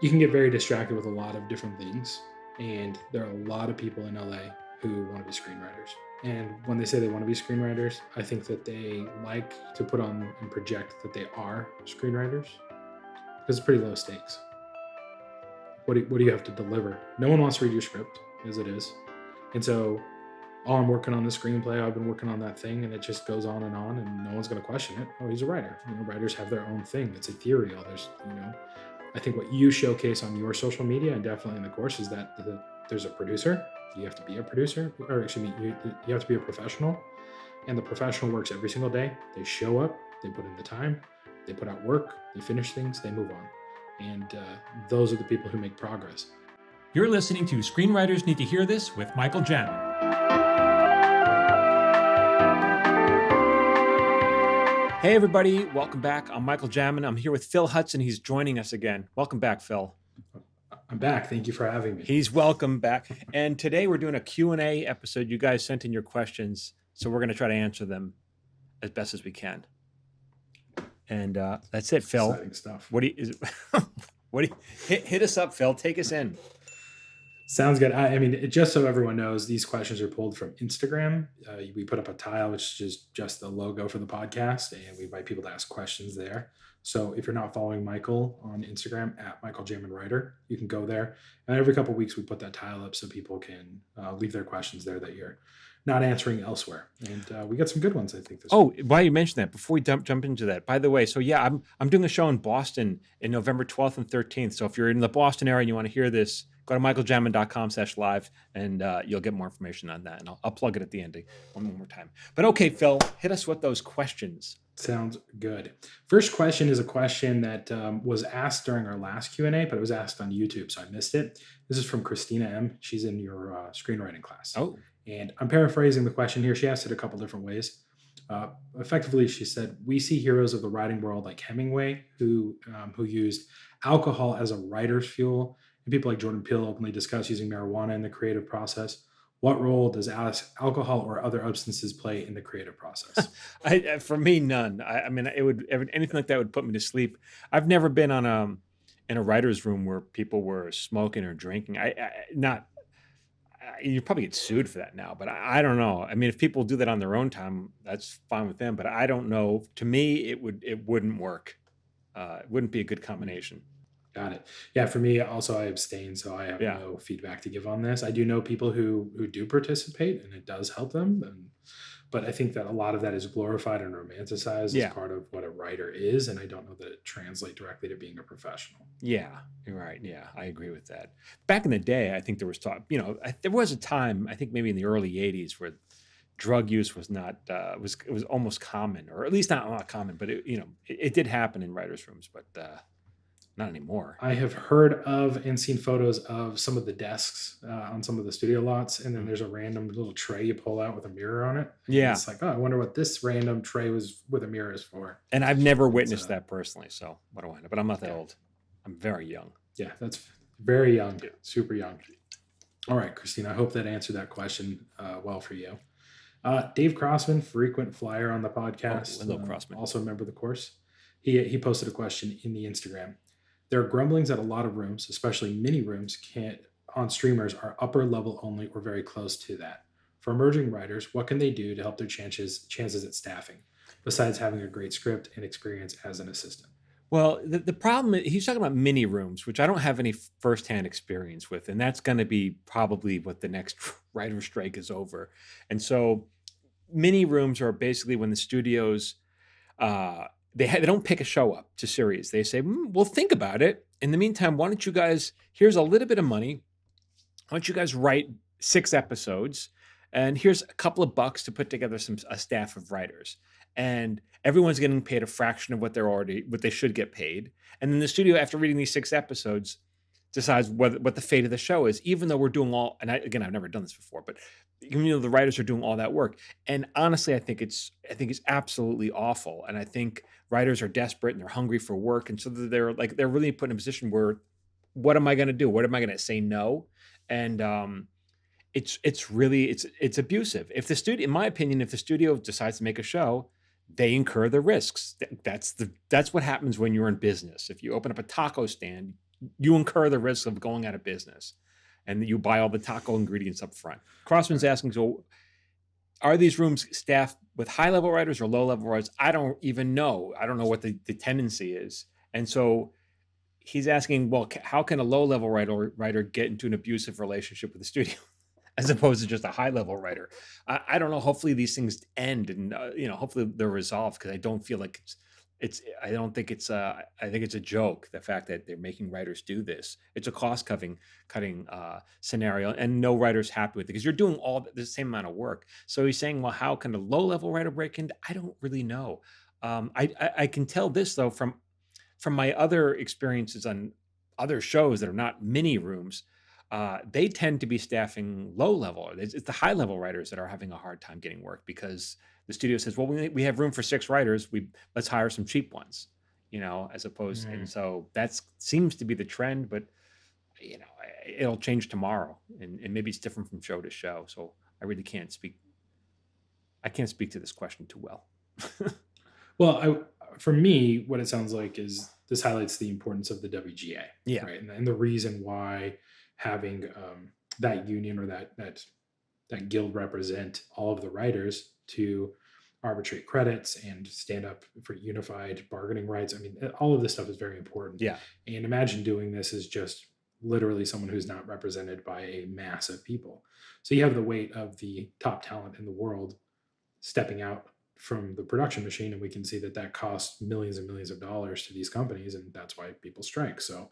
you can get very distracted with a lot of different things. And there are a lot of people in LA who want to be screenwriters. And when they say they want to be screenwriters, I think that they like to put on and project that they are screenwriters because it's pretty low stakes. What do you have to deliver? No one wants to read your script as it is. And so, oh, I'm working on the screenplay. I've been working on that thing, and it just goes on, and no one's going to question it. Oh, he's a writer. Writers have their own thing. It's ethereal. I think what you showcase on your social media and definitely in the course is that there's a producer. You have to be a producer, or excuse me, you have to be a professional. And the professional works every single day. They show up, they put in the time, they put out work, they finish things, they move on. And those are the people who make progress. You're listening to Screenwriters Need to Hear This with Michael Jamin. Hey everybody, welcome back. I'm Michael Jamin. I'm here with Phil Hudson. He's joining us again. Welcome back, Phil. I'm back. Thank you for having me. He's welcome back. And today we're doing a Q&A episode. You guys sent in your questions, so we're going to try to answer them as best as we can. And that's it, Phil. Exciting stuff. Hit us up, Phil. Take us in. Sounds good. I mean, just so everyone knows, these questions are pulled from Instagram. We put up a tile, which is just the logo for the podcast, and we invite people to ask questions there. So if you're not following Michael on Instagram at Michael Jamin Writer, you can go there. And every couple of weeks, we put that tile up so people can leave their questions there that you're not answering elsewhere. And we got some good ones, I think. While you mentioned that, before we jump into that, by the way, so yeah, I'm doing a show in Boston in November 12th and 13th. So if you're in the Boston area and you want to hear this, go to michaeljamin.com/live and you'll get more information on that. And I'll plug it at the end one more time. But okay, Phil, hit us with those questions. Sounds good. First question is a question that was asked during our last Q&A, but it was asked on YouTube, so I missed it. This is from Christina M. She's in your screenwriting class. Oh. And I'm paraphrasing the question here. She asked it a couple different ways. Effectively, she said, we see heroes of the writing world like Hemingway who used alcohol as a writer's fuel. And people like Jordan Peele openly discuss using marijuana in the creative process. What role does alcohol or other substances play in the creative process? For me, none. I mean, anything like that would put me to sleep. I've never been in a writer's room where people were smoking or drinking. You probably get sued for that now, but I don't know. I mean, if people do that on their own time, that's fine with them. But I don't know. To me, it wouldn't work. It wouldn't be a good combination. Got it. Yeah, for me also, I abstain, so I have no feedback to give on this. I do know people who do participate, and it does help them. But I think that a lot of that is glorified and romanticized as part of what a writer is, and I don't know that it translates directly to being a professional. Yeah, you're right. Yeah, I agree with that. Back in the day, I think there was talk. There was a time, I think maybe in the early '80s, where drug use was not it was almost common, or at least not common, but it did happen in writers' rooms, but not anymore. I have heard of and seen photos of some of the desks on some of the studio lots, and then there's a random little tray you pull out with a mirror on it. Yeah, it's like, oh, I wonder what this random tray was with a mirror is for. And I've never witnessed that personally, so what do I know? But I'm not that old. I'm very young. Yeah, that's very young, super young. All right, Christina, I hope that answered that question well for you. Dave Crossman, frequent flyer on the podcast. Hello, Crossman. Also a member of the course. He posted a question in the Instagram. There are grumblings that a lot of rooms, especially mini rooms, on streamers are upper level only or very close to that. For emerging writers, what can they do to help their chances at staffing, besides having a great script and experience as an assistant? Well, the problem is he's talking about mini rooms, which I don't have any firsthand experience with, and that's going to be probably what the next writer strike is over. And so mini rooms are basically when the studios they don't pick a show up to series. They say, we'll think about it. In the meantime, why don't you guys, here's a little bit of money. Why don't you guys write 6 episodes? And here's a couple of bucks to put together a staff of writers. And everyone's getting paid a fraction of what they should get paid. And then the studio, after reading these 6 episodes, decides what the fate of the show is, even though we're doing all, and I've never done this before, but the writers are doing all that work. And honestly, I think it's absolutely awful. And I think writers are desperate and they're hungry for work. And so they're really put in a position where, what am I going to do? What am I going to say no? And it's abusive. If the studio, in my opinion, if the studio decides to make a show, they incur the risks. That's what happens when you're in business. If you open up a taco stand, you incur the risk of going out of business, and you buy all the taco ingredients up front. Crossman's asking, so are these rooms staffed with high level writers or low level writers? I don't even know. I don't know what the tendency is. And so he's asking, well, how can a low level writer get into an abusive relationship with the studio as opposed to just a high level writer? I don't know. Hopefully these things end, and hopefully they're resolved, because I don't feel like I don't think it's I think it's a joke, the fact that they're making writers do this. It's a cost cutting scenario, and no writer's happy with it, because you're doing all the same amount of work. So he's saying, well, how can a low level writer break in? I don't really know. I can tell this though from my other experiences on other shows that are not mini rooms. They tend to be staffing low level. It's the high level writers that are having a hard time getting work, because the studio says, well, we have room for 6 writers. Let's hire some cheap ones, as opposed. And so that seems to be the trend, but it'll change tomorrow, and maybe it's different from show to show. So I really can't speak. I can't speak to this question too well. Well, for me, what it sounds like is this highlights the importance of the WGA, Yeah. right? And the reason why having that union or that guild represent all of the writers to arbitrate credits and stand up for unified bargaining rights. I mean, all of this stuff is very important. Yeah. And imagine doing this as just literally someone who's not represented by a mass of people. So you have the weight of the top talent in the world stepping out from the production machine, and we can see that costs millions and millions of dollars to these companies, and that's why people strike. So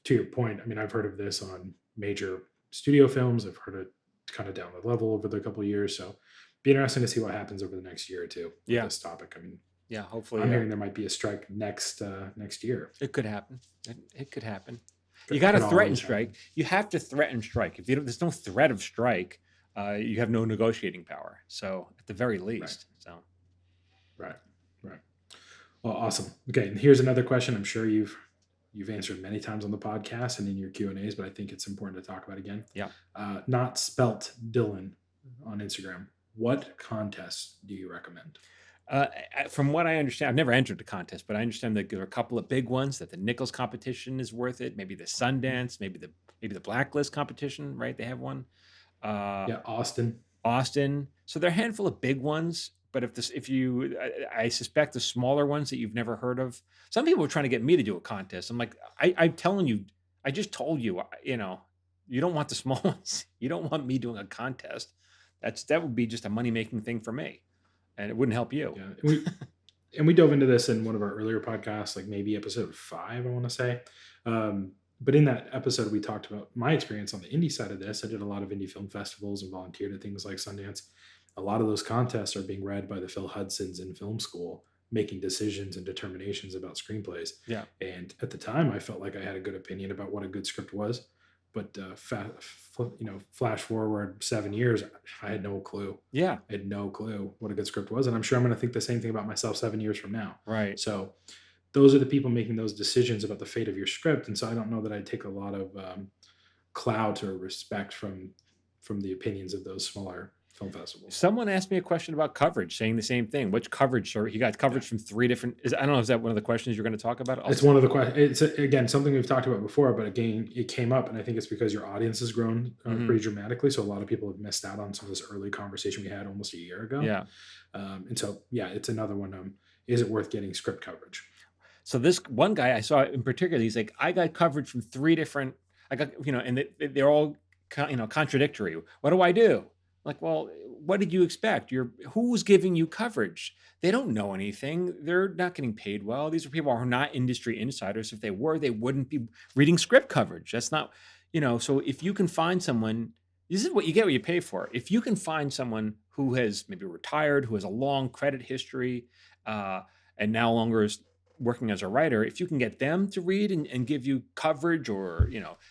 to your point, I mean, I've heard of this on major studio films. I've heard it kind of down the level over the couple of years. So be interesting to see what happens over the next year or two with this topic. I mean, hopefully I'm hearing there might be a strike next year. It could happen. It could happen. You got to threaten strike. Happen. You have to threaten strike. If there's no threat of strike, you have no negotiating power. So at the very least, Right. Well, awesome. Okay, and here's another question. I'm sure you've answered many times on the podcast and in your Q&As, but I think it's important to talk about again. Yeah. Not spelt Dylan on Instagram. What contests do you recommend? From what I understand, I've never entered a contest, but I understand that there are a couple of big ones. That the Nichols competition is worth it. Maybe the Sundance. Maybe the Blacklist competition. Right? They have one. Austin. So there are a handful of big ones. But I suspect the smaller ones that you've never heard of. Some people are trying to get me to do a contest. I'm like, I'm telling you, I just told you, you don't want the small ones. You don't want me doing a contest. That would be just a money-making thing for me, and it wouldn't help you. Yeah. And we dove into this in one of our earlier podcasts, like maybe episode 5, I want to say. But in that episode, we talked about my experience on the indie side of this. I did a lot of indie film festivals and volunteered at things like Sundance. A lot of those contests are being read by the Phil Hudsons in film school, making decisions and determinations about screenplays. Yeah. And at the time, I felt like I had a good opinion about what a good script was. But flash forward 7 years, I had no clue. Yeah. I had no clue what a good script was. And I'm sure I'm going to think the same thing about myself 7 years from now. Right. So those are the people making those decisions about the fate of your script. And so I don't know that I'd take a lot of clout or respect from the opinions of those smaller film festivals. Someone asked me a question about coverage, saying the same thing. Which coverage, sir? He got coverage from 3 different. I don't know. Is that one of the questions you're going to talk about? Also? It's one of the questions. It's again something we've talked about before, but again, it came up, and I think it's because your audience has grown pretty dramatically. So a lot of people have missed out on some of this early conversation we had almost a year ago. Yeah. And so it's another one. Is it worth getting script coverage? So this one guy I saw in particular, he's like, I got coverage from 3 different. I got and they're all contradictory. What do I do? Like, well, what did you expect? Who's giving you coverage? They don't know anything. They're not getting paid well. These are people who are not industry insiders. If they were, they wouldn't be reading script coverage. That's not, so if you can find someone, this is what you get what you pay for. If you can find someone who has maybe retired, who has a long credit history, and now longer is working as a writer, if you can get them to read and give you coverage or,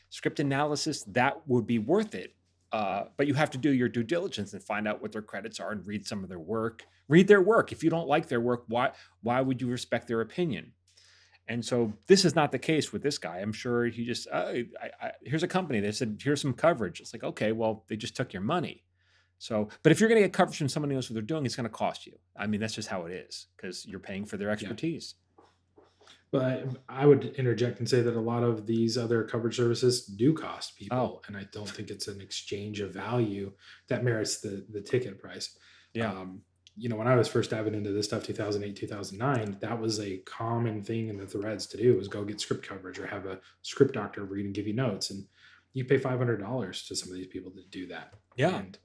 script analysis, that would be worth it. But you have to do your due diligence and find out what their credits are and read some of their work. Read their work. If you don't like their work, why would you respect their opinion? And so this is not the case with this guy. I'm sure he just, here's a company that said, here's some coverage. It's like, okay, well, they just took your money. So, but if you're going to get coverage from somebody who knows what they're doing, it's going to cost you. I mean, that's just how it is because you're paying for their expertise. But I would interject and say that a lot of these other coverage services do cost Oh, people, and I don't think it's an exchange of value that merits the ticket price. yeah. Um, when I was first diving into this stuff, 2008, 2009, that was a common thing in the threads to do, was go get script coverage or have a script doctor read and give you notes, and you pay $500 to some of these people to do that. Yeah. And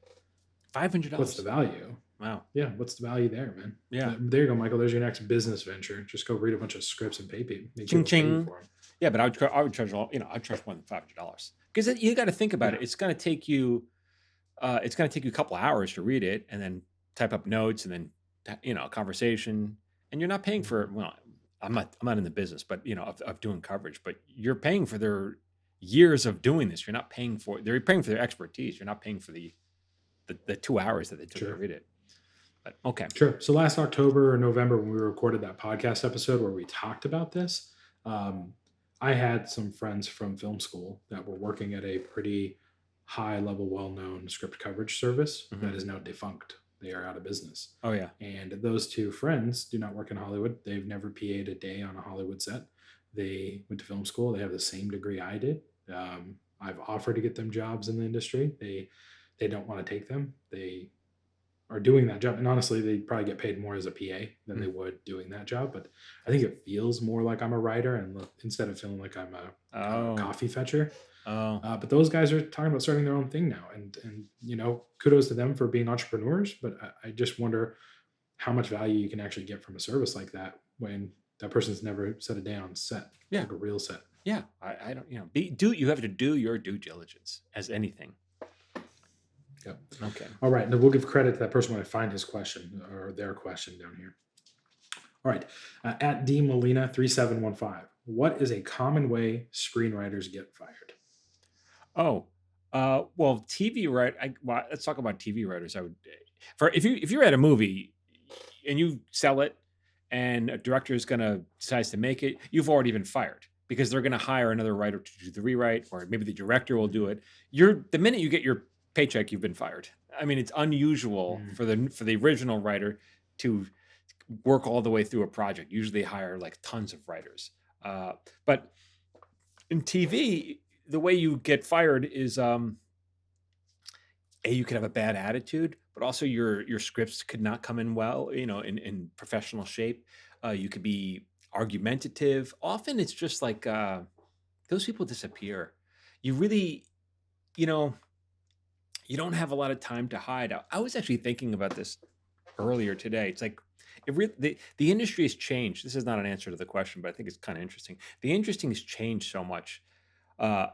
what's the $500. value? Wow. Yeah, what's the value there, man? Yeah. There you go, Michael. There's your next business venture. Just go read a bunch of scripts and make Ching people pay you ching. for them. Yeah, but I would charge I'd charge more than $500 because you got to think about Yeah, it. It's going to take you a couple hours to read it and then type up notes and then a conversation, and you're not paying for, mhm. well, I'm not in the business, but of doing coverage, but you're paying for their years of doing this. They're paying for their expertise. You're not paying for the 2 hours that they took to Sure. read it. But okay. Sure. So last October or November, when we recorded that podcast episode where we talked about this, um, I had some friends from film school that were working at a pretty high level, well known script coverage service Hmm. that is now defunct. They are out of business. Oh yeah. And those two friends do not work in Hollywood. They've never PA'd a day on a Hollywood set. They went to film school. They have the same degree I did. I've offered to get them jobs in the industry. They don't want to take them. They are doing that job. And honestly, they probably get paid more as a PA than they Mm. would doing that job. But I think it feels more like I'm a writer, and instead of feeling like I'm a Oh. coffee fetcher. Oh. But those guys are talking about starting their own thing now, and kudos to them for being entrepreneurs. But I just wonder how much value you can actually get from a service like that when that person's never set a day on set, Yeah. like a real set. Yeah. I don't. You have to do your due diligence as anything. Yep. Okay. All right. Now we'll give credit to that person when I find his question or their question down here. All right. At D Molina 3715. What is a common way screenwriters get fired? Oh, well, let's talk about TV writers. For if you're at a movie and you sell it, and a director is gonna decides to make it, you've already been fired because they're gonna hire another writer to do the rewrite, or maybe the director will do it. The minute you get your paycheck, you've been fired. I mean, it's unusual Mm, for the original writer to work all the way through a project. Usually, they hire like tons of writers, but in TV, the way you get fired is you could have a bad attitude, but also your scripts could not come in well, in professional shape. You could be argumentative. Often it's just like those people disappear. You really, you know, you don't have a lot of time to hide. I was actually thinking about this earlier today. It's like the industry has changed. This is not an answer to the question, but I think it's kind of interesting. The interesting has changed so much. Uh,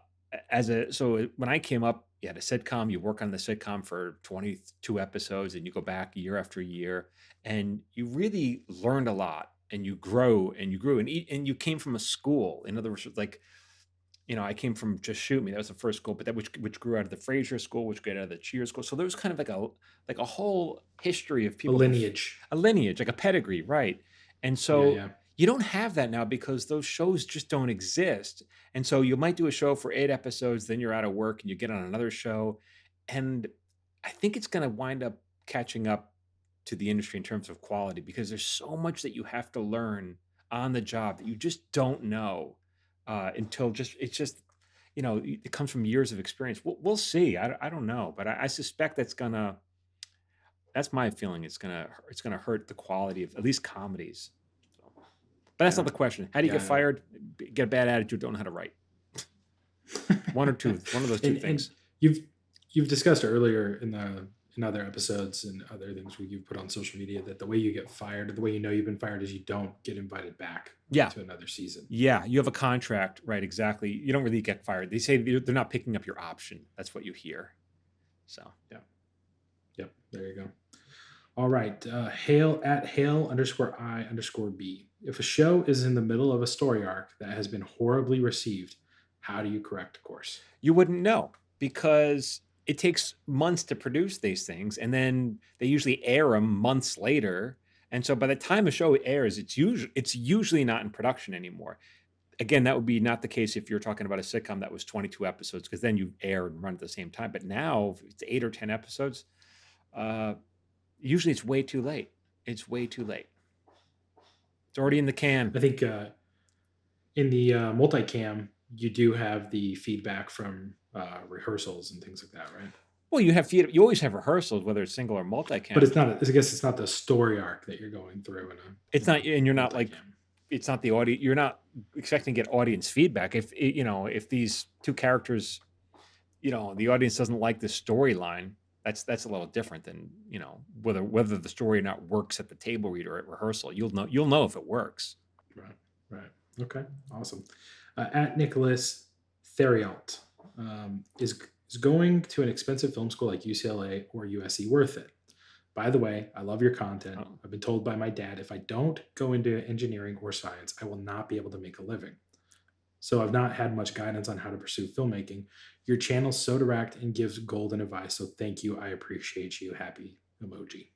when I came up, you had a sitcom. You work on the sitcom for 22 episodes, and you go back year after year, and you really learned a lot, and you grow, and you grew, and you came from a school. In other words, like I came from Just Shoot Me. That was the first school, but that which grew out of the Frasier School, which grew out of the Cheers School. So there was kind of like a whole history of a people, lineage. a lineage, like a pedigree, right? And Yeah, so yeah. you don't have that now because those shows just don't exist. And so you might do a show for 8 episodes, then you're out of work and you get on another show. And I think it's going to wind up catching up to the industry in terms of quality because there's so much that you have to learn on the job that you just don't know until it comes from years of experience. We'll see. I don't know, but I suspect that's my feeling. It's gonna hurt the quality of at least comedies. So, but that's not Yeah. the question. How do you get Yeah. fired? Get a bad attitude, don't know how to write. One of those two and things. you've discussed earlier in other episodes and other things you've put on social media that the way you get fired, the way you know you've been fired, is you don't get invited back Yeah, to another season. yeah. You have a contract, right? Exactly. You don't really get fired. They say they're not picking up your option. That's what you hear. So Yeah. Yep. There you go. All right. Hail at Hail_I_B. If a show is in the middle of a story arc that has been horribly received, how do you correct course? you wouldn't know because it takes months to produce these things, and then they usually air them months later. And so by the time a show airs, it's usually not in production anymore. Again, that would be not the case if you're talking about a sitcom that was 22 episodes, because then you air and run at the same time. But now, if it's 8 or 10 episodes, uh, usually it's way too late. It's way too late. It's already in the can. I think in the multicam, you do have the feedback from rehearsals and things like that, right? Well, you have you always have rehearsals, whether it's single or But multicam. it's not. I guess it's not the story arc that you're going through It's in not, a and you're not like, multicam. it's not the audio. You're not expecting to get audience feedback. If if these two characters, the audience doesn't like the storyline, that's a little different than whether the story or not works at the table read or at rehearsal. You'll know if it works. Right. Right. Okay. Awesome. At Nicholas Theriault, is going to an expensive film school like UCLA or USC worth it? By the way, I love your content. Oh. I've been told by my dad if I don't go into engineering or science, I will not be able to make a living. So I've not had much guidance on how to pursue filmmaking. Your channel's so direct and gives golden advice. So thank you. I appreciate you. Happy emoji.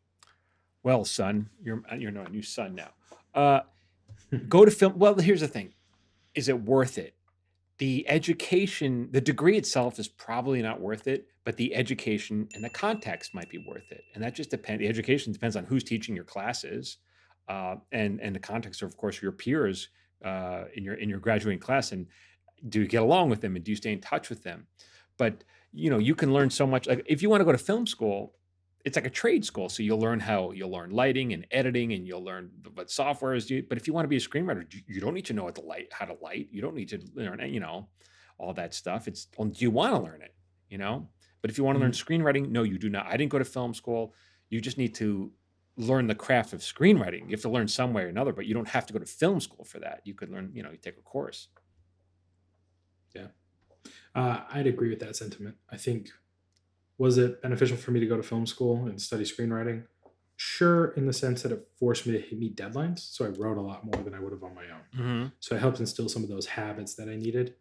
Well, son, you're not a new son now. Go to film. Well, here's the thing: is it worth it? The education, the degree itself is probably not worth it, but the education and the context might be worth it. And that just depends. The education depends on who's teaching your classes, and the context of course, your peers in your graduating class, and do you get along with them, and do you stay in touch with them? But you can learn so much. Like if you want to go to film school, it's like a trade school. So you'll learn lighting and editing, and you'll learn what software is used. But if you want to be a screenwriter, you don't need to know how to light. You don't need to learn, all that stuff. It's, do you want to learn it? But if you want to learn Mhm. screenwriting, no, you do not. I didn't go to film school. You just need to learn the craft of screenwriting. You have to learn some way or another, but you don't have to go to film school for that. You could learn, you take a course. Yeah. I'd agree with that sentiment. I think, was it beneficial for me to go to film school and study screenwriting? Sure, in the sense that it forced me to meet deadlines. So I wrote a lot more than I would have on my own. Mm-hmm. So it helped instill some of those habits that I needed.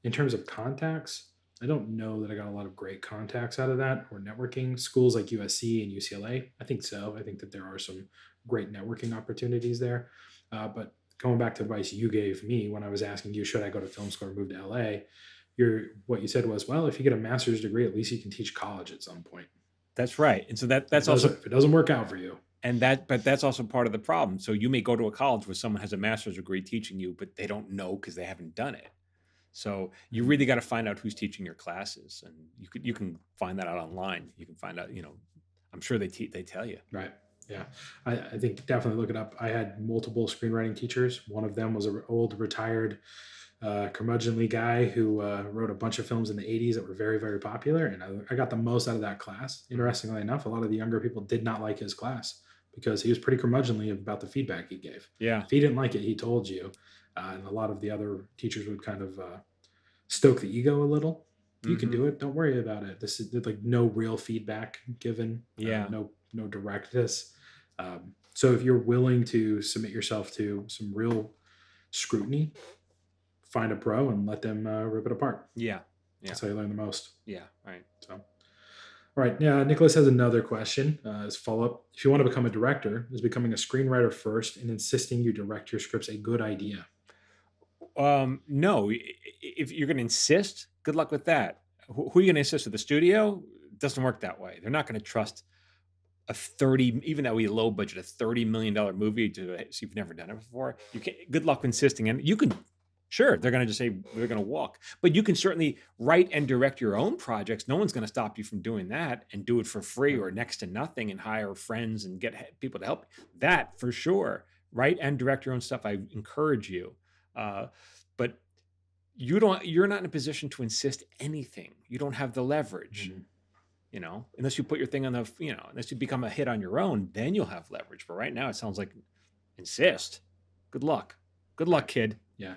In terms of contacts, I don't know that I got a lot of great contacts out of that or networking. Schools like USC and UCLA, I think so. I think that there are some great networking opportunities there. But going back to advice you gave me when I was asking you, should I go to film school or move to LA? What you said was, well, if you get a master's degree, at least you can teach college at some point. That's right. And so If that's also, if it doesn't work out for you, but that's also part of the problem. So you may go to a college where someone has a master's degree teaching you, but they don't know because they haven't done it. So you Mhm. really got to find out who's teaching your classes, and you can find that out online. You can find out, I'm sure they tell you. Right. Yeah. I think definitely look it up. I had multiple screenwriting teachers. One of them was an old retired curmudgeonly guy who wrote a bunch of films in the 80s that were very, very popular. And I got the most out of that class. Interestingly enough, a lot of the younger people did not like his class because he was pretty curmudgeonly about the feedback he gave. Yeah. If he didn't like it, he told you. And a lot of the other teachers would kind of stoke the ego a little. You can Mm-hmm. do it. Don't worry about it. This is like no real feedback given. Yeah. No directness. So if you're willing to submit yourself to some real scrutiny, find a pro and let them rip it apart. Yeah. Yeah. That's how you learn the most. Yeah. Right. So, all right. Yeah. Nicholas has another question as follow up. If you want to become a director, is becoming a screenwriter first and insisting you direct your scripts a good idea? No, if you're going to insist, good luck with that. Who are you going to insist with? The studio? It doesn't work that way. They're not going to trust a 30, even though we low budget, a $30 million movie to see if you've never done it before. You can't, good luck insisting. And you can, sure, they're going to just say they're going to walk, but you can certainly write and direct your own projects. No one's going to stop you from doing that, and do it for free or next to nothing, and hire friends and get people to help. That for sure. Write and direct your own stuff. I encourage you. But you're not in a position to insist anything. You don't have the leverage, unless you put your thing on unless you become a hit on your own, then you'll have leverage. But right now it sounds like insist. Good luck. Good luck, kid. Yeah.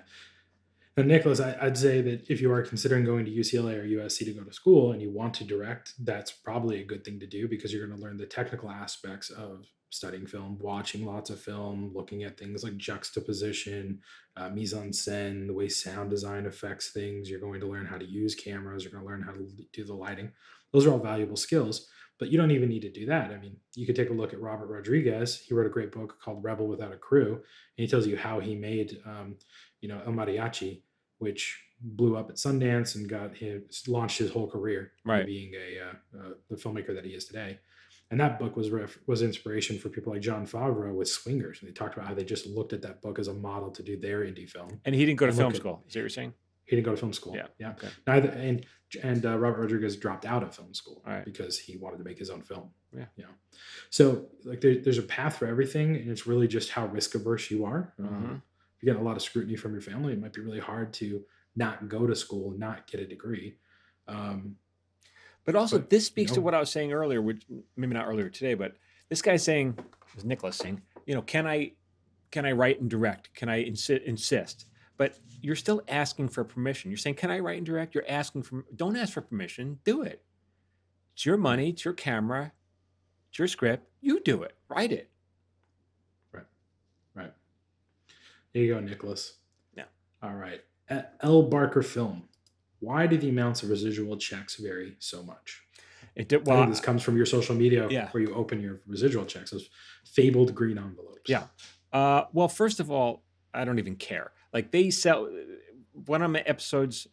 And Nicholas, I'd say that if you are considering going to UCLA or USC to go to school and you want to direct, that's probably a good thing to do because you're going to learn the technical aspects of studying film, watching lots of film, looking at things like juxtaposition, mise en scène, the way sound design affects things. You're going to learn how to use cameras. You're going to learn how to do the lighting. Those are all valuable skills, but you don't even need to do that. I mean, you could take a look at Robert Rodriguez. He wrote a great book called Rebel Without a Crew, and he tells you how he made, El Mariachi, which blew up at Sundance and launched his whole career Right. being the filmmaker that he is today. And that book was inspiration for people like John Favreau with Swingers. And they talked about how they just looked at that book as a model to do their indie film. And he didn't go to And film look at school. Is that what you're saying? he didn't go to film school. Yeah. Yeah. Okay. Neither and Robert Rodriguez dropped out of film school All right. because he wanted to make his own film. Yeah. You know. So like there's a path for everything, and it's really just how risk averse you are. Mhm. If you get a lot of scrutiny from your family, it might be really hard to not go to school and not get a degree. But also, But, this you speaks to know, what I was saying earlier, which maybe not earlier today, but this guy's saying, was Nicholas saying, can I write and direct? Can I insist? But you're still asking for permission. You're saying, can I write and direct? You're asking for, don't ask for permission. Do it. It's your money. It's your camera. It's your script. You do it. Write it. right. There you go, Nicholas. Yeah. All right. At L. Barker Film. Why do the amounts of residual checks vary so much? It did I well. think this comes from your social media Yeah. where you open your residual checks, those fabled green envelopes. Yeah. Well, first of all, I don't even care. Like they sell one of my episodes.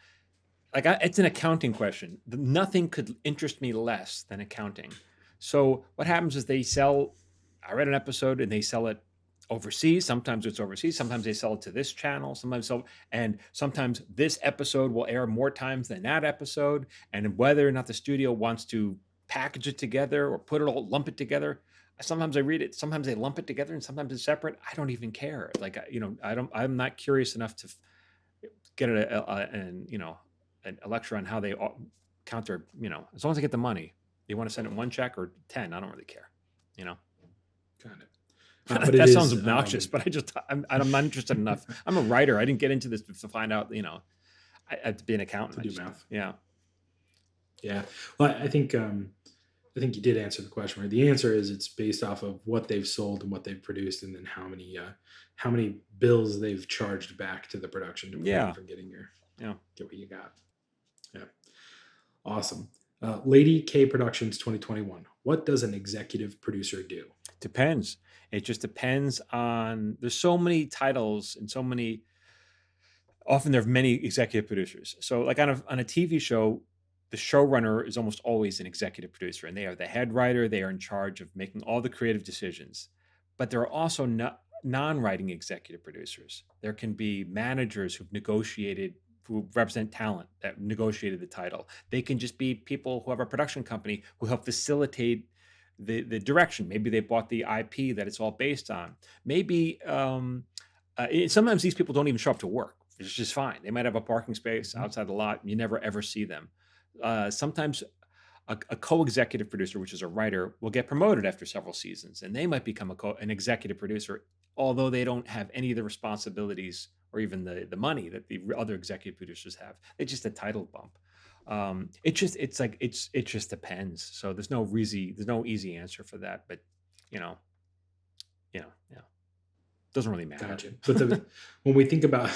Like it's an accounting question. Nothing could interest me less than accounting. So what happens is I read an episode and they sell it overseas. Sometimes it's overseas. Sometimes they sell it to this channel. And sometimes this episode will air more times than that episode. And whether or not the studio wants to package it together or lump it together. Sometimes I read it. Sometimes they lump it together, and sometimes it's separate. I don't even care. Like I'm not curious enough to get a lecture on how they count their. As long as I get the money, they want to send it one check or 10. I don't really care. Got it. But it That is, sounds obnoxious, but I'm not interested enough. I'm a writer. I didn't get into this to find out. I have to be an accountant. To do math. Yeah. Yeah. Well, I think you did answer the question, right? The answer is it's based off of what they've sold and what they've produced, and then how many bills they've charged back to the production to prevent from getting get what you got. Yeah. Awesome. Lady K Productions 2021. What does an executive producer do? Depends. It just depends on. There's so many titles and so many. Often there are many executive producers. So like on a TV show, the showrunner is almost always an executive producer, and they are the head writer. They are in charge of making all the creative decisions. But there are also non-writing executive producers. There can be managers who represent talent, that negotiated the title. They can just be people who have a production company who help facilitate the direction. Maybe they bought the IP that it's all based on. Maybe sometimes these people don't even show up to work, which is just fine. They might have a parking space outside the lot, and you never ever see them. Sometimes a co-executive producer, which is a writer, will get promoted after several seasons, and they might become an executive producer, although they don't have any of the responsibilities or even the money that the other executive producers have. It's just a title bump. It just depends. So there's no easy answer for that, but yeah. Doesn't really matter. Gotcha. But when we think about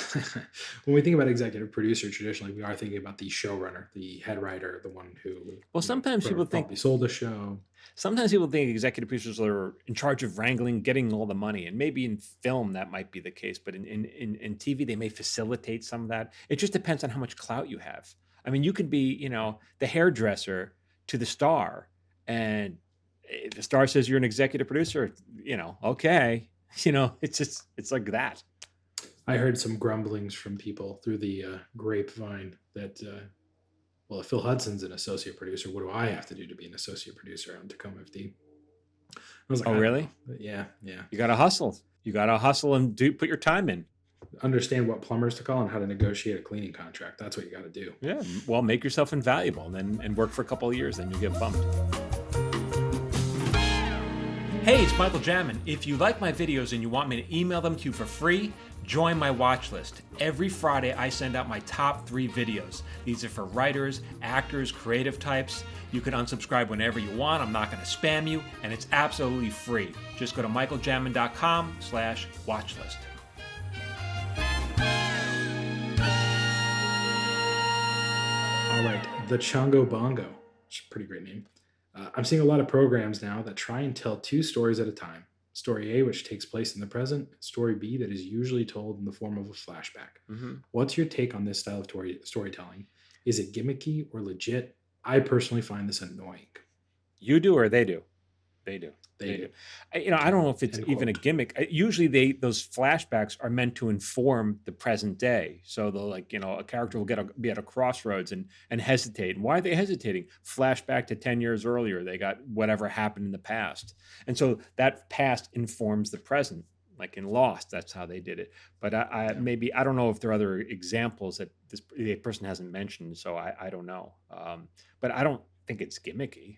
executive producer, traditionally we are thinking about the showrunner, the head writer, the one who. Well, sometimes people think probably sold the show. Sometimes people think executive producers are in charge of wrangling, getting all the money, and maybe in film that might be the case, but in TV they may facilitate some of that. It just depends on how much clout you have. I mean, you could be, the hairdresser to the star, and the star says you're an executive producer. Okay. It's like that. I heard some grumblings from people through the grapevine that, if Phil Hudson's an associate producer, what do I have to do to be an associate producer on Tacoma FD? I was like, oh, really? Yeah. You got to hustle. You got to hustle and put your time in. Understand what plumbers to call and how to negotiate a cleaning contract. That's what you got to do. Yeah. Well, make yourself invaluable and work for a couple of years, then you'll get bumped. Hey, it's Michael Jamin. If you like my videos and you want me to email them to you for free, join my watch list. Every Friday, I send out my top 3 videos. These are for writers, actors, creative types. You can unsubscribe whenever you want. I'm not going to spam you, and it's absolutely free. Just go to michaeljamin.com/watchlist. All right, the Chongo Bongo, which is a pretty great name. I'm seeing a lot of programs now that try and tell 2 stories at a time. Story A, which takes place in the present, story B, that is usually told in the form of a flashback. Mm-hmm. What's your take on this style of storytelling? Is it gimmicky or legit? I personally find this annoying. You do or they do? They do. They They do. do. I don't know if it's End even a quote. gimmick. Usually those flashbacks are meant to inform the present day. So they'll like, a character will be at a crossroads and hesitate. And why are they hesitating? Flashback to 10 years earlier. They got whatever happened in the past. And so that past informs the present. Like in Lost, that's how they did it. But Yeah. maybe I don't know if there are other examples that the person hasn't mentioned. So I don't know. But I don't think it's gimmicky.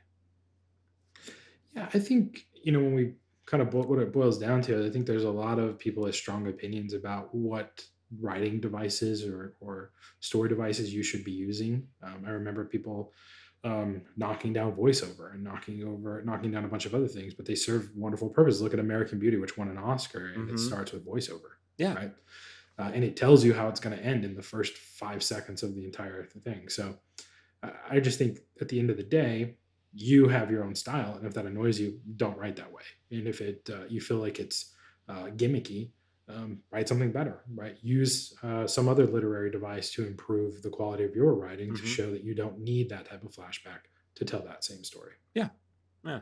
Yeah, I think, when we kind of what it boils down to, I think there's a lot of people with strong opinions about what writing devices or story devices you should be using. I remember people knocking down voiceover and knocking down a bunch of other things, but they serve wonderful purposes. Look at American Beauty, which won an Oscar, and it Hmm. starts with voiceover, Yeah. right? And it tells you how it's going to end in the first 5 seconds of the entire thing. So I just think at the end of the day, you have your own style, and if that annoys you, don't write that way. And if it you feel like it's gimmicky, write something better. Right? Use some other literary device to improve the quality of your writing to Hmm. show that you don't need that type of flashback to tell that same story. Yeah. Yeah.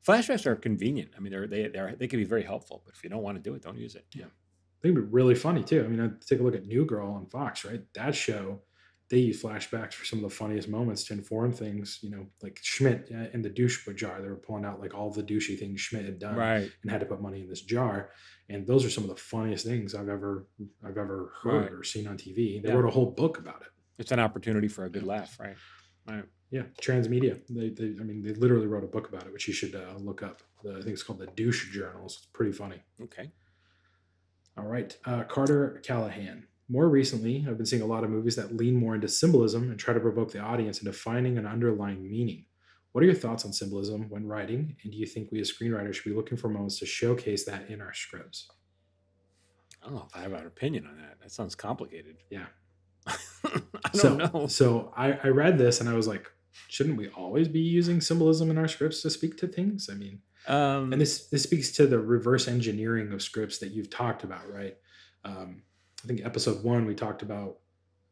Flashbacks are convenient. I mean, they can be very helpful, but if you don't want to do it, don't use it. Yeah, I think it'd be really funny too. I mean, take a look at New Girl on Fox, right? That show, they use flashbacks for some of the funniest moments to inform things. Like Schmidt in the douche jar, they were pulling out like all the douchey things Schmidt had done Right. and had to put money in this jar. And those are some of the funniest things I've ever heard Right. or seen on TV. They Yeah. wrote a whole book about it. It's an opportunity for a good Yeah, laugh. Right. Right. yeah, transmedia. I mean, they literally wrote a book about it, which you should look up. I think it's called the Douche Journals. It's pretty funny. Okay. All right. Carter Callahan. More recently, I've been seeing a lot of movies that lean more into symbolism and try to provoke the audience into finding an underlying meaning. What are your thoughts on symbolism when writing? And do you think we as screenwriters should be looking for moments to showcase that in our scripts? I don't know if I have an opinion on that. That sounds complicated. Yeah. I don't So, know. so I read this and I was like, shouldn't we always be using symbolism in our scripts to speak to things? I mean, and Um, this speaks to the reverse engineering of scripts that you've talked about, right? I think episode one we talked about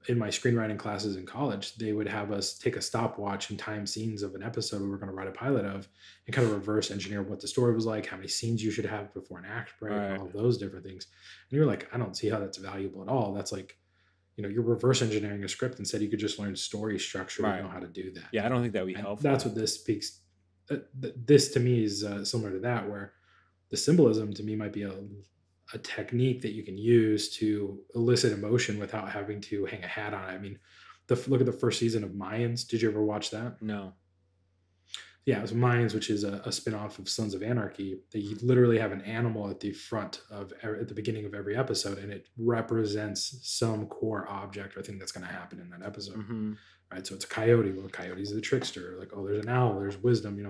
in my screenwriting classes in college. They would have us take a stopwatch and time scenes of an episode we were going to write a pilot of, and kind of reverse engineer what the story was like, how many scenes you should have before an act break, right. all of those different things. And you're like, I don't see how that's valuable at all. That's like, you're reverse engineering a script. Instead, you could just learn story structure to Right. know how to do that. Yeah, I don't think that would be And helpful. that's what this speaks. This to me is similar to that, where the symbolism to me might be a technique that you can use to elicit emotion without having to hang a hat on it. I mean, look at the first season of Mayans. Did you ever watch that? No. Yeah, it was Mayans, which is a spin-off of Sons of Anarchy. They literally have an animal at the front at the beginning of every episode, and it represents some core object or thing that's going to happen in that episode. Hmm. Right? So it's a coyote. Well, coyote's the trickster. Like, oh, there's an owl. There's wisdom.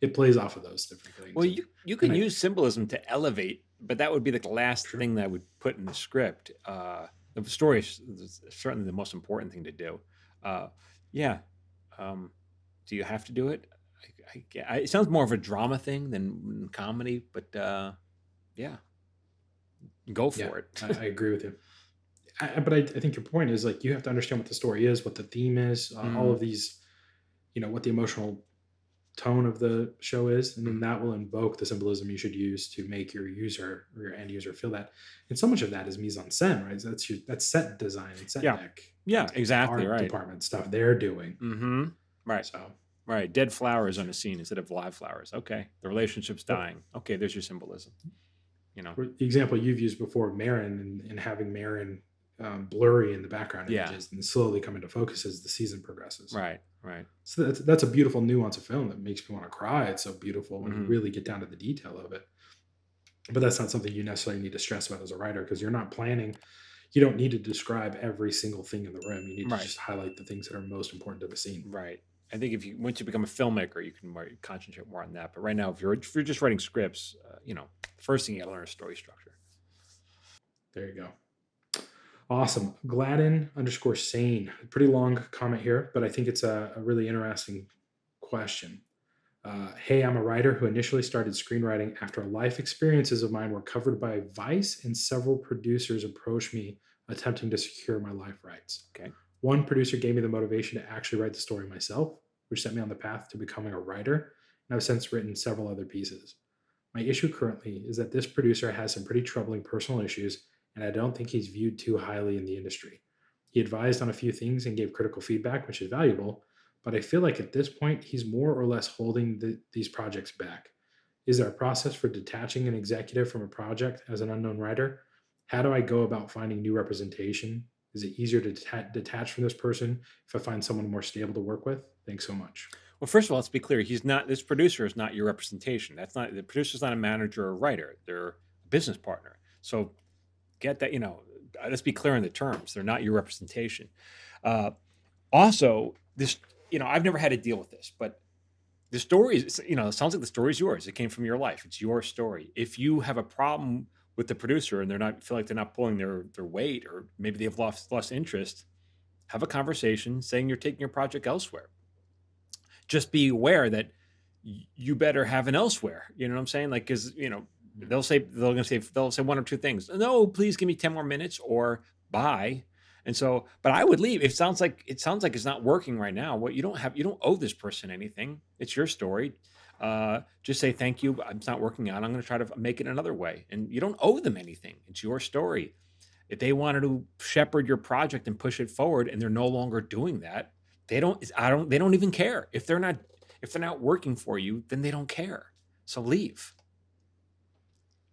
It plays off of those different things. Well, you can I use symbolism to elevate, but that would be like the last Sure. thing that I would put in the script. The story is certainly the most important thing to do. Uh, yeah. Do you have to do it? It sounds more of a drama thing than comedy, but yeah, go Yeah, for it. I agree with you. But I think your point is like you have to understand what the story is, what the theme is, all Mm, of these, what the emotional tone of the show is, and then mhm. that will invoke the symbolism you should use to make your user or your end user feel that. And so much of that is mise en scène, right? So that's set design and set Yeah. deck, Yeah, exactly art right. department stuff they're doing. Hmm. Right. So, Right. Dead flowers on a scene instead of live flowers. Okay. The relationship's yep. dying. Okay. There's your symbolism. You know. The example you've used before, Marin, and having Marin blurry in the background Yeah. images and slowly come into focus as the season progresses. Right. Right. So that's a beautiful nuance of film that makes me want to cry. It's so beautiful when you Hmm. really get down to the detail of it. But that's not something you necessarily need to stress about as a writer because you're not planning. You don't need to describe every single thing in the room. You need to Right. just highlight the things that are most important to the scene. Right. I think once you become a filmmaker, you can concentrate more on that. But right now, if you're just writing scripts, the first thing you got to learn is story structure. There you go. Awesome. Gladden_sane. Pretty long comment here, but I think it's a really interesting question. Hey, I'm a writer who initially started screenwriting after life experiences of mine were covered by Vice, and several producers approached me attempting to secure my life rights. Okay. One producer gave me the motivation to actually write the story myself, which set me on the path to becoming a writer. and I've since written several other pieces. My issue currently is that this producer has some pretty troubling personal issues, and I don't think he's viewed too highly in the industry. He advised on a few things and gave critical feedback, which is valuable, but I feel like at this point he's more or less holding these projects back. Is there a process for detaching an executive from a project as an unknown writer? How do I go about finding new representation? Is it easier to detach from this person if I find someone more stable to work with? Thanks so much. Well, first of all, let's be clear. He's not. This producer is not your representation. That's not the producer's not a manager or writer. They're a business partner. So get that. Let's be clear on the terms. They're not your representation. Uh, Also, this. I've never had to deal with this, but the story is. It sounds like the story is yours. It came from your life. It's your story. If you have a problem with the producer and feel like they're not pulling their weight, or maybe they've lost interest, have a conversation saying you're taking your project elsewhere. Just be aware that you better have an elsewhere. You know what I'm saying? Like, because they'll say one or two things. No, please give me 10 more minutes, or bye. And so, but I would leave. It sounds like it's not working right now. What you don't owe this person anything. It's your story. Just say thank you. It's not working out. I'm going to try to make it another way. And you don't owe them anything. It's your story. If they wanted to shepherd your project and push it forward, and they're no longer doing that, they don't even care. If they're not working for you, then they don't care. So leave.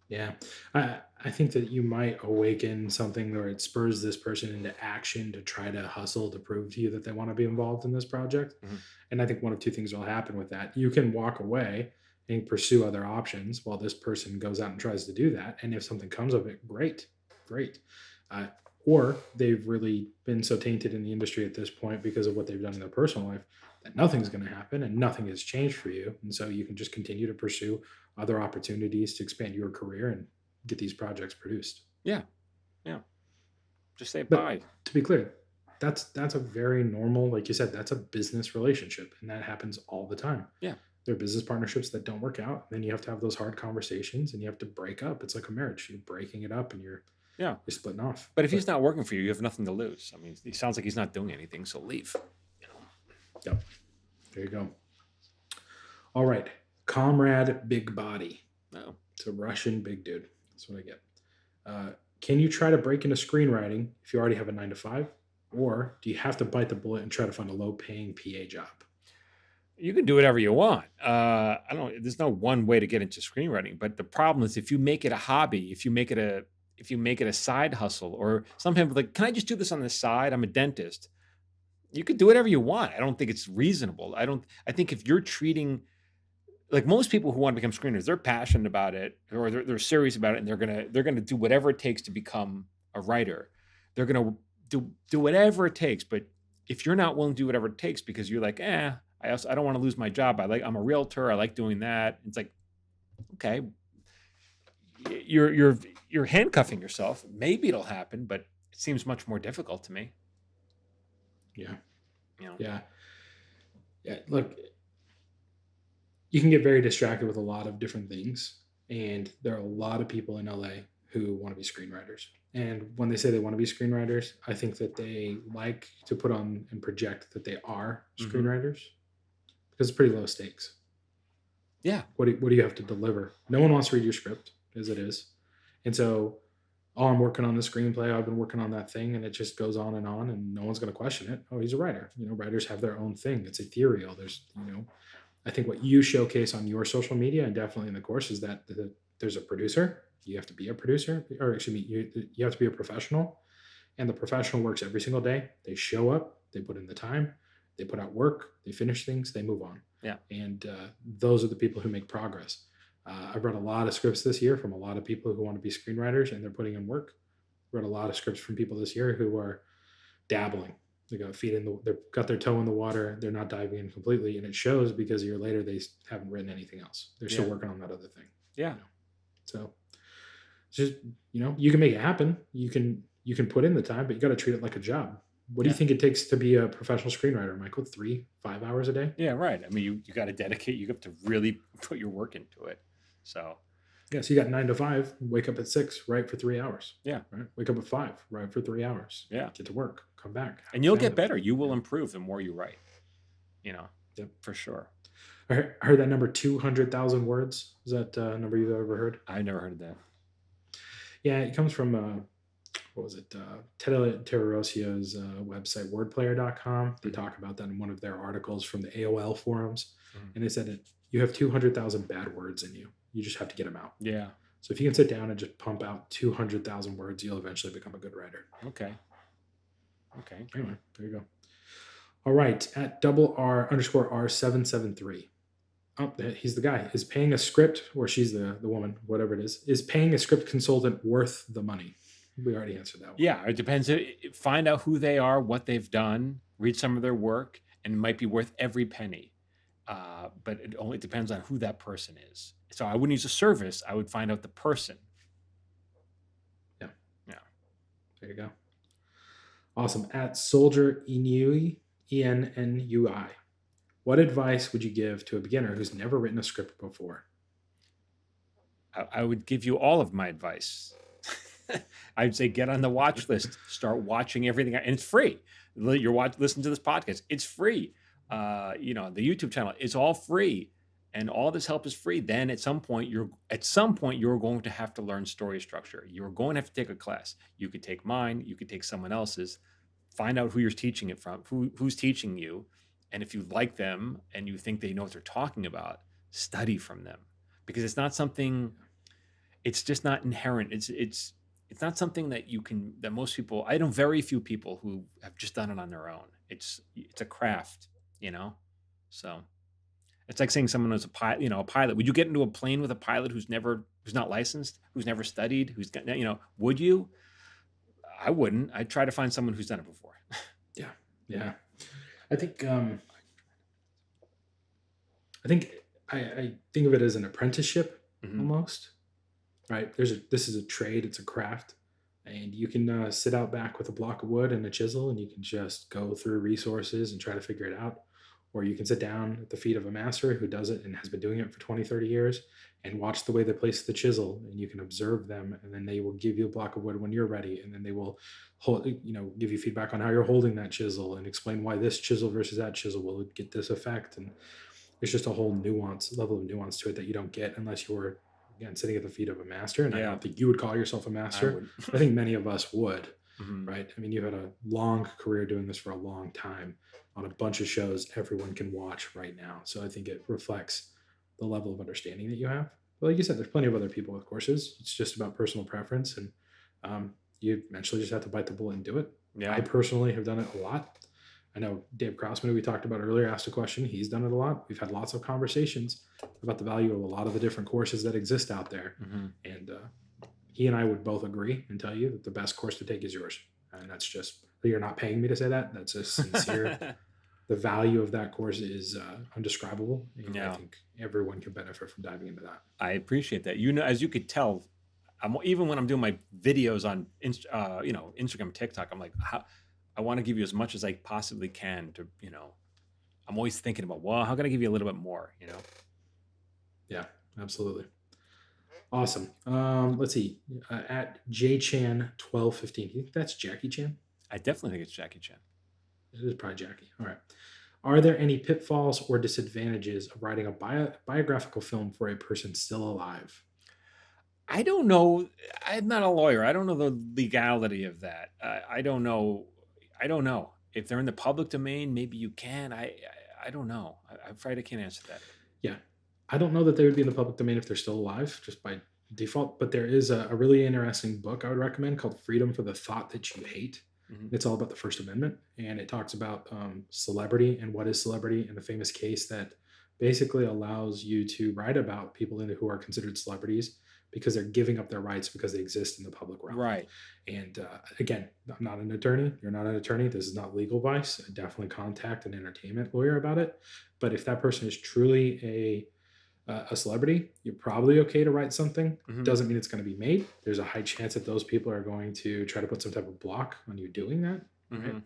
Yeah, I think that you might awaken something where it spurs this person into action to try to hustle to prove to you that they want to be involved in this project. Mhm. And I think one of two things will happen with that. You can walk away and pursue other options while this person goes out and tries to do that. And if something comes of it, great, great. Uh, or they've really been so tainted in the industry at this point because of what they've done in their personal life that nothing's going to happen and nothing has changed for you. And so you can just continue to pursue other opportunities to expand your career and get these projects produced. Yeah, yeah. Just say But bye. to be clear, that's a very normal, like you said, that's a business relationship, and that happens all the time. Yeah, There are business partnerships that don't work out. Then you have to have those hard conversations, and you have to break up. It's like a marriage. You're breaking it up, and yeah. you're splitting off. But if he's But not working for you, you have nothing to lose. I mean, it sounds like he's not doing anything, so leave. You know. yep, there you go. All right, Comrade Big Body. No. It's a Russian big dude. That's what I get. Uh, can you try to break into screenwriting if you already have a 9 to 5, or do you have to bite the bullet and try to find a low-paying PA job? You can do whatever you want. I don't. There's no one way to get into screenwriting, but the problem is if you make it a hobby, if you make it a side hustle, or some people are like, can I just do this on the side? I'm a dentist. You could do whatever you want. I don't think it's reasonable. I don't. I think if you're treating like most people who want to become screeners, they're passionate about it, or they're serious about it, and they're gonna do whatever it takes to become a writer. They're gonna do whatever it takes. But if you're not willing to do whatever it takes because you're like, I don't want to lose my job. I'm a realtor. I like doing that. It's like, okay, you're handcuffing yourself. Maybe it'll happen, but it seems much more difficult to me. Yeah, You know. yeah, yeah. Look, you can get very distracted with a lot of different things, and there are a lot of people in LA who want to be screenwriters. And when they say they want to be screenwriters, I think that they like to put on and project that they are Hmm. screenwriters because it's pretty low stakes. Yeah. What do you have to deliver? No one wants to read your script as it is. And so, oh, I'm working on the screenplay. I've been working on that thing, and it just goes on, and no one's going to question it. Oh, he's a writer. Writers have their own thing. It's ethereal. I think what you showcase on your social media and definitely in the course is that there's a producer. You have to be a producer, or excuse me, you have to be a professional, and the professional works every single day. They show up, they put in the time, they put out work, they finish things, they move on. Yeah. And those are the people who make progress. I've read a lot of scripts this year from a lot of people who want to be screenwriters and they're putting in work. Read a lot of scripts from people this year who are dabbling. They got feet in the, they've got their toe in the water. They're not diving in completely, and it shows because a year later they haven't written anything else. They're still Yeah. working on that other thing. Yeah. So it's just you can make it happen. You can put in the time, but you got to treat it like a job. What do you Yeah. think it takes to be a professional screenwriter, Michael? 3, 5 hours a day? Yeah. Right. I mean, you got to dedicate. You have to really put your work into it. So Yeah, so you got 9 to 5, wake up at 6, write for 3 hours. yeah. Right? Wake up at 5, write for 3 hours. Yeah. Get to work, come back, have And a you'll get family. better. You will improve the more you write. Yep. For sure. I heard that number 200,000 words. Is that a number you've ever heard? I never heard of that. Yeah, it comes from what was it? Ted Terrosio's website, wordplayer.com. They Mhm. talk about that in one of their articles from the AOL forums. Mhm. And they said you have 200,000 bad words in you. You just have to get them out. Yeah. So if you can sit down and just pump out 200,000 words, you'll eventually become a good writer. Okay. Okay. Anyway, there you go. All right. At double R underscore R773. Oh, he's the guy. Is paying a script, or she's the woman, whatever it is paying a script consultant worth the money? We already answered that one. Yeah, it depends. Find out who they are, what they've done, read some of their work, and it might be worth every penny. But it only depends on who that person is. So I wouldn't use a service. I would find out the person. Yeah. Yeah. There you go. Awesome. At Soldier Enui, Ennui. What advice would you give to a beginner who's never written a script before? I would give you all of my advice. I'd say get on the watch list. Start watching everything, and it's free. Listen to this podcast. It's free. The YouTube channel. It's all free, and all this help is free. Then at some point you're going to have to learn story structure. You're going to have to take a class. You could take mine. You could take someone else's. Find out who you're teaching it from. Who's teaching you, and if you like them and you think they know what they're talking about, study from them, because it's not something. It's just not inherent. It's not something that most people. I know very few people who have just done it on their own. It's a craft, So it's like saying someone who's a pilot. Would you get into a plane with a pilot who's not licensed, who's never studied, who's got, would you? I wouldn't. I'd try to find someone who's done it before. Yeah. I think I think of it as an apprenticeship almost. Right? This is a trade. It's a craft, and you can sit out back with a block of wood and a chisel, and you can just go through resources and try to figure it out. Or you can sit down at the feet of a master who does it and has been doing it for 20, 30 years and watch the way they place the chisel, and you can observe them, and then they will give you a block of wood when you're ready, and then they will give you feedback on how you're holding that chisel and explain why this chisel versus that chisel will get this effect. And there's just a whole level of nuance to it that you don't get unless you're, again, sitting at the feet of a master. And I don't think you would call yourself a master. I think many of us would, right? I mean, you've had a long career doing this for a long time on a bunch of shows everyone can watch right now. So I think it reflects the level of understanding that you have. But like you said, there's plenty of other people with courses. It's just about personal preference. And you eventually just have to bite the bullet and do it. Yeah. I personally have done it a lot. I know Dave Crossman, who we talked about earlier, asked a question. He's done it a lot. We've had lots of conversations about the value of a lot of the different courses that exist out there. And he and I would both agree and tell you that the best course to take is yours. And that's just, you're not paying me to say that. That's a sincere, the value of that course is undescribable. And I think everyone can benefit from diving into that. I appreciate that. As you could tell, even when I'm doing my videos on Instagram, TikTok, I'm like, I want to give you as much as I possibly can to, I'm always thinking about, well, how can I give you a little bit more, Yeah, absolutely. Awesome. Let's see. At JChan1215. You think that's Jackie Chan? I definitely think it's Jackie Chan. It is probably Jackie. All right. Are there any pitfalls or disadvantages of writing a biographical film for a person still alive? I don't know. I'm not a lawyer. I don't know the legality of that. I don't know. If they're in the public domain, maybe you can. I don't know. I'm afraid I can't answer that. Yeah. I don't know that they would be in the public domain if they're still alive, just by default. But there is a really interesting book I would recommend called Freedom for the Thought That You Hate. It's all about the First Amendment, and it talks about celebrity and what is celebrity, and the famous case that basically allows you to write about people who are considered celebrities because they're giving up their rights because they exist in the public realm. Right. And again, I'm not an attorney. You're not an attorney. This is not legal advice. Definitely contact an entertainment lawyer about it. But if that person is truly a celebrity, you're probably okay to write something. Doesn't mean it's going to be made. There's a high chance that those people are going to try to put some type of block on you doing that. Right?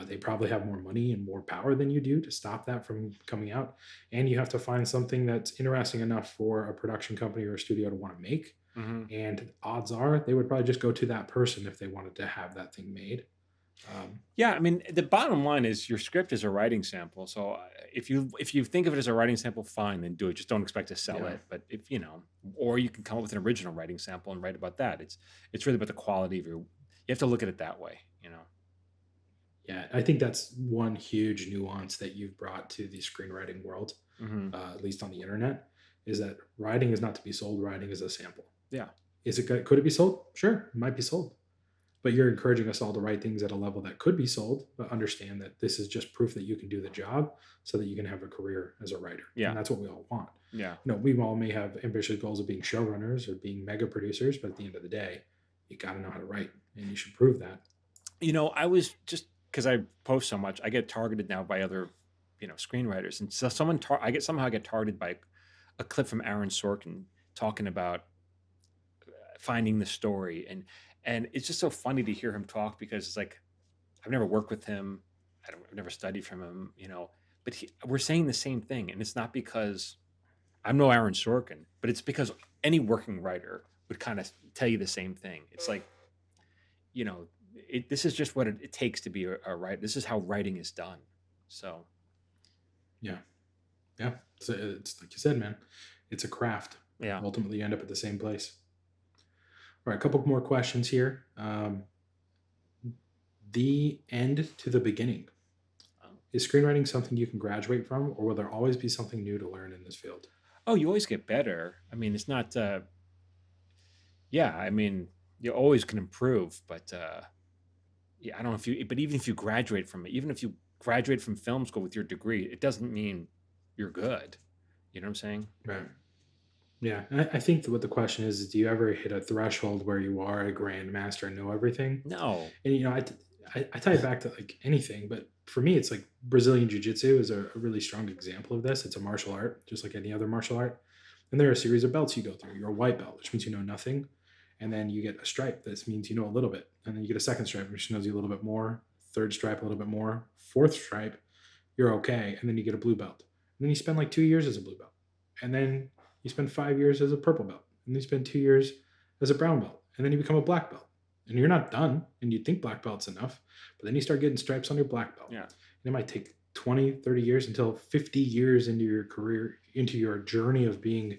They probably have more money and more power than you do to stop that from coming out. And you have to find something that's interesting enough for a production company or a studio to want to make. And odds are they would probably just go to that person if they wanted to have that thing made. Yeah, I mean, the bottom line is your script is a writing sample. So if you think of it as a writing sample, fine, then do it. Just don't expect to sell Yeah. it. But if you know, or you can come up with an original writing sample and write about that. It's really about the quality of your. You have to look at it that way. You know. Yeah, I think that's one huge nuance that you've brought to the screenwriting world, Hmm. at least on the internet, is that writing is not to be sold. Writing is a sample. Yeah. Is it good? Could it be sold? Sure, it might be sold. But you're encouraging us all to write things at a level that could be sold, but understand that this is just proof that you can do the job so that you can have a career as a writer. Yeah. And that's what we all want. Yeah. We all may have ambitious goals of being showrunners or being mega producers, but at the end of the day, you got to know how to write and you should prove that. I was just because I post so much, I get targeted now by other, screenwriters, and so I get targeted by a clip from Aaron Sorkin talking about finding the story, and it's just so funny to hear him talk because it's like I've never worked with him, I've never studied from him, but we're saying the same thing, and it's not because I'm no Aaron Sorkin, but it's because any working writer would kind of tell you the same thing. It's like, this is just what it takes to be a writer. This is how writing is done. So, Yeah. Yeah. It's like you said, man, it's a craft. yeah. Ultimately, you end up at the same place. All right, a couple more questions here. The end to the beginning. Is screenwriting something you can graduate from, or will there always be something new to learn in this field? Oh, you always get better. I mean, it's not, yeah, I mean, you always can improve, but yeah, I don't know but even if you graduate from it, even if you graduate from film school with your degree, it doesn't mean you're good. You know what I'm saying? Right. Yeah. I think that what the question is, do you ever hit a threshold where you are a grandmaster and know everything? No. And, I tie it back to like anything, but for me, it's like Brazilian Jiu Jitsu is a really strong example of this. It's a martial art, just like any other martial art. And there are a series of belts you go through. You're a white belt, which means you know nothing. And then you get a stripe. This means you know a little bit. And then you get a second stripe, which knows you a little bit more. Third stripe, a little bit more. Fourth stripe, you're okay. And then you get a blue belt. And then you spend like 2 years as a blue belt. And then you spend 5 years as a purple belt. And then you spend 2 years as a brown belt. And then you become a black belt. And you're not done. And you think black belt's enough. But then you start getting stripes on your black belt. Yeah. And it might take 20, 30 years until 50 years into your career, into your journey of being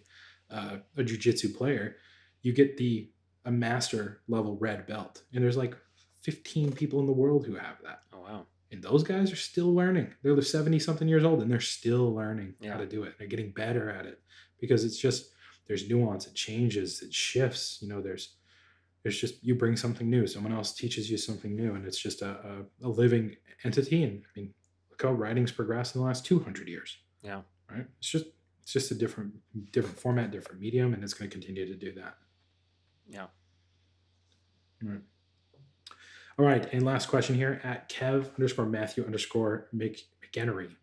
a jiu-jitsu player, you get a master level red belt. And there's like 15 people in the world who have that. Oh, wow. And those guys are still learning. They're 70 something years old and they're still learning Yeah. how to do it. They're getting better at it because it's just, there's nuance, it changes, it shifts. There's just, you bring something new, someone else teaches you something new, and it's just a living entity. And I mean, look how writing's progressed in the last 200 years. Yeah. Right. It's just a different format, different medium, and it's going to continue to do that. Yeah. Right. All right. And last question here at Kev_Matthew_McGennery.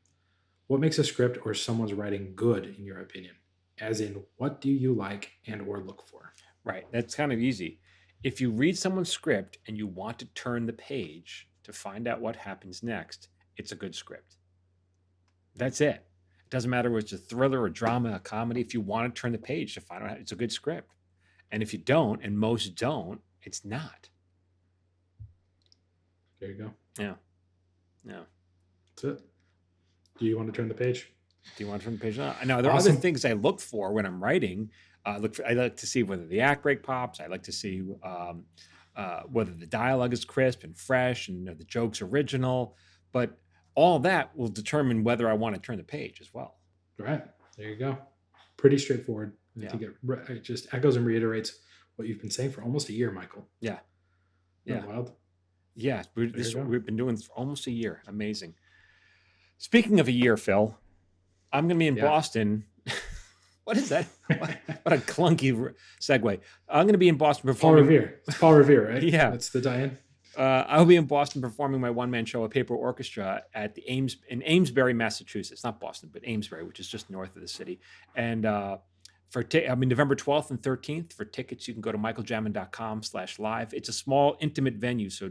What makes a script or someone's writing good in your opinion? As in, what do you like and or look for? Right. That's kind of easy. If you read someone's script and you want to turn the page to find out what happens next, it's a good script. That's it. It doesn't matter whether it's a thriller, a drama, a comedy. If you want to turn the page to find out, it's a good script. And if you don't, and most don't, it's not. There you go. Yeah. Yeah. That's it. Do you want to turn the page? Do you want to turn the page? No, there are Awesome. other things I look for when I'm writing. I like to see whether the act break pops. I like to see whether the dialogue is crisp and fresh and the joke's original. But all that will determine whether I want to turn the page as well. Right. There you go. Pretty straightforward. I Yeah. think it just echoes and reiterates what you've been saying for almost a year, Michael. Yeah. Isn't Yeah. that wild? Yeah. There you go. We've been doing this for almost a year. Amazing. Speaking of a year, Phil, I'm going to be in Yeah. Boston. What is that? What a clunky segue. I'm going to be in Boston Paul performing. Revere. It's Paul Revere, right? Yeah. That's the Diane. I'll be in Boston performing my one-man show, A Paper Orchestra, at the in Amesbury, Massachusetts. Not Boston, but Amesbury, which is just north of the city. And November 12th and 13th. For tickets, you can go to michaeljamin.com/live. It's a small, intimate venue, so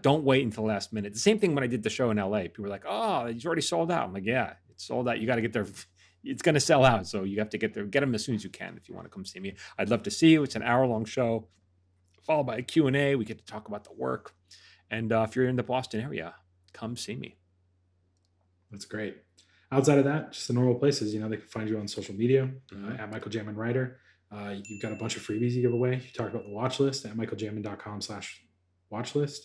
don't wait until the last minute. The same thing when I did the show in LA. People were like, "Oh, it's already sold out." I'm like, "Yeah, it's sold out. You got to get there. It's going to sell out, so you have to get there. Get them as soon as you can if you want to come see me. I'd love to see you. It's an hour-long show, followed by a Q&A. We get to talk about the work, And if you're in the Boston area, come see me. That's great. Outside of that, just the normal places, they can find you on social media at Michael Jamin Writer. You've got a bunch of freebies you give away. You talked about the watch list at michaeljamin.com/watchlist.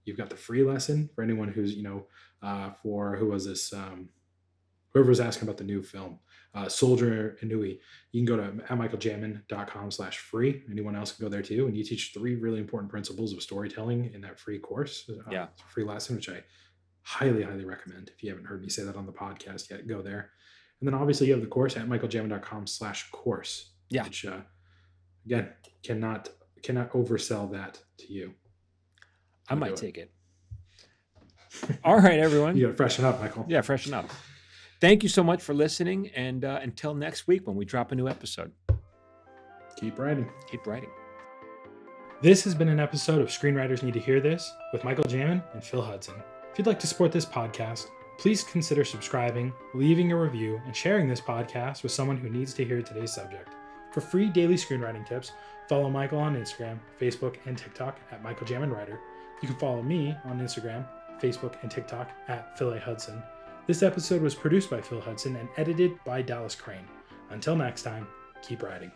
You've got the free lesson for anyone who's, who was this? Whoever was asking about the new film, Soldier Inui. You can go to at michaeljamin.com/free. Anyone else can go there too. And you teach 3 really important principles of storytelling in that free course. It's a free lesson, which I highly, highly recommend. If you haven't heard me say that on the podcast yet, go there. And then obviously you have the course at michaeljamin.com/course. Yeah. Which, again, cannot oversell that to you. I might take it. All right, everyone. You got to freshen up, Michael. Yeah, freshen up. Thank you so much for listening. And until next week when we drop a new episode. Keep writing. Keep writing. This has been an episode of Screenwriters Need to Hear This with Michael Jamin and Phil Hudson. If you'd like to support this podcast, please consider subscribing, leaving a review, and sharing this podcast with someone who needs to hear today's subject. For free daily screenwriting tips, follow Michael on Instagram, Facebook, and TikTok at Michael Jamin Writer. You can follow me on Instagram, Facebook, and TikTok at Phil A. Hudson. This episode was produced by Phil Hudson and edited by Dallas Crane. Until next time, keep writing.